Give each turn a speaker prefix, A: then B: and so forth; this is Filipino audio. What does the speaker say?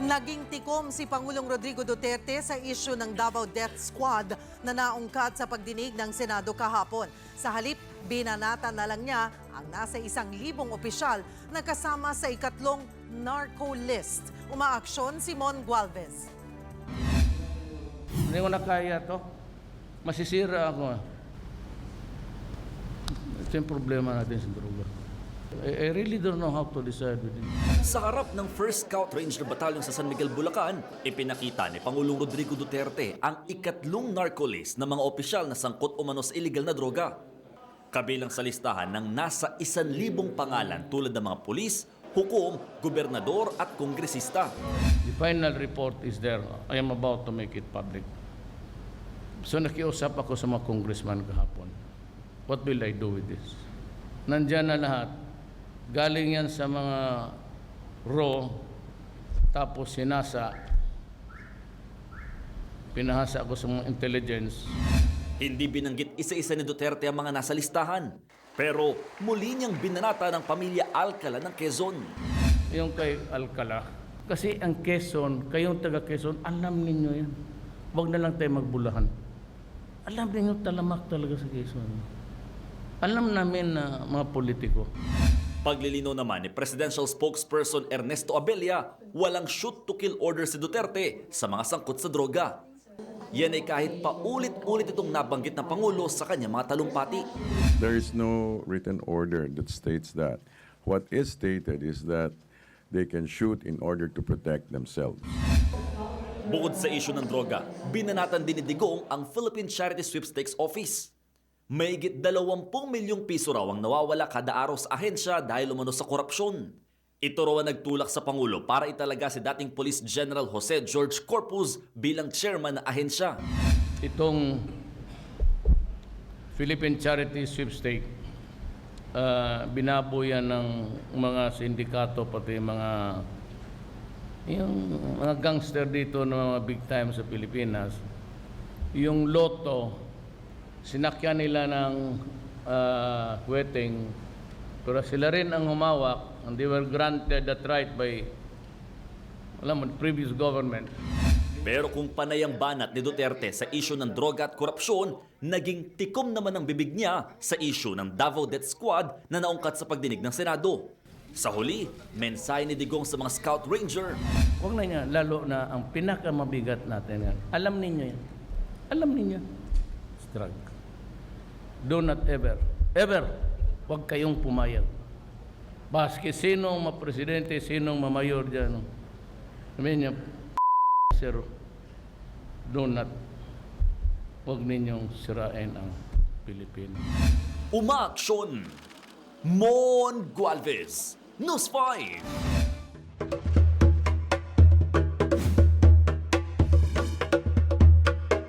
A: Naging tikom si Pangulong Rodrigo Duterte sa isyu ng Davao Death Squad na naungkat sa pagdinig ng Senado kahapon. Sa halip, binanata na lang niya ang nasa 1,000 opisyal na kasama sa ikatlong narco list. Umaaksyon si Mon Gualvez.
B: Hindi ko na kaya to. Masisira ako. Ito yung problema natin sa droga. I really don't know how to decide with it.
C: Sa harap ng 1st Scout Ranger Battalion sa San Miguel, Bulacan, ipinakita ni Pangulong Rodrigo Duterte ang ikatlong narco list ng mga opisyal na sangkot umano sa illegal na droga. Kabilang sa listahan ng nasa 1,000 pangalan tulad ng mga pulis, hukom, gobernador at kongresista.
B: The final report is there. I am about to make it public. So nakiusap ako sa mga congressman kahapon. What will I do with this? Nandyan na lahat. Galing yan sa mga raw, tapos sinasa. Pinahasa ako sa mga intelligence.
C: Hindi binanggit isa-isa ni Duterte ang mga nasa listahan. Pero muli niyang binanata ng pamilya Alcala ng Quezon.
B: Yung kay Alcala. Kasi ang Quezon, kayong taga Quezon, alam ninyo yan. Huwag na lang tayo magbulahan. Alam ninyo talamak talaga sa Quezon. Alam namin na mga politiko.
C: Paglilinaw naman ni Presidential Spokesperson Ernesto Abella, walang shoot-to-kill order si Duterte sa mga sangkot sa droga. Yan ay kahit paulit-ulit itong nabanggit ng Pangulo sa kanyang mga talumpati.
D: There is no written order that states that. What is stated is that they can shoot in order to protect themselves.
C: Bukod sa isyu ng droga, binanatan din ni Digong ang Philippine Charity Sweepstakes Office. Mahigit 20 milyong piso raw ang nawawala kada araw sa ahensya dahil umano sa korupsyon. Ito raw ang nagtulak sa Pangulo para italaga si dating Police General Jose George Corpus bilang chairman ng ahensya.
B: Itong Philippine Charity Sweepstake, binabuyan ng mga sindikato pati yung mga gangster dito ng mga big time sa Pilipinas. Yung loto, sinakyan nila ng wedding, pero sila rin ang humawak and they were granted that right by previous government.
C: Pero kung panay ang banat ni Duterte sa isyu ng droga at korupsyon, naging tikom naman ang bibig niya sa isyu ng Davao Death Squad na naungkat sa pagdinig ng Senado. Sa huli, mensahe ni Digong sa mga Scout Ranger.
B: Huwag na niya, lalo na ang pinakamabigat natin yan. Alam ninyo yan. Alam ninyo. Drug. Do not ever, huwag kayong pumayag. Baski sinong mapresidente, sinong mamayor dyan. Sabihin niya, sir, do not, huwag ninyong sirain ang Pilipinas.
C: Umaaksyon! Mon Gualvez, News 5!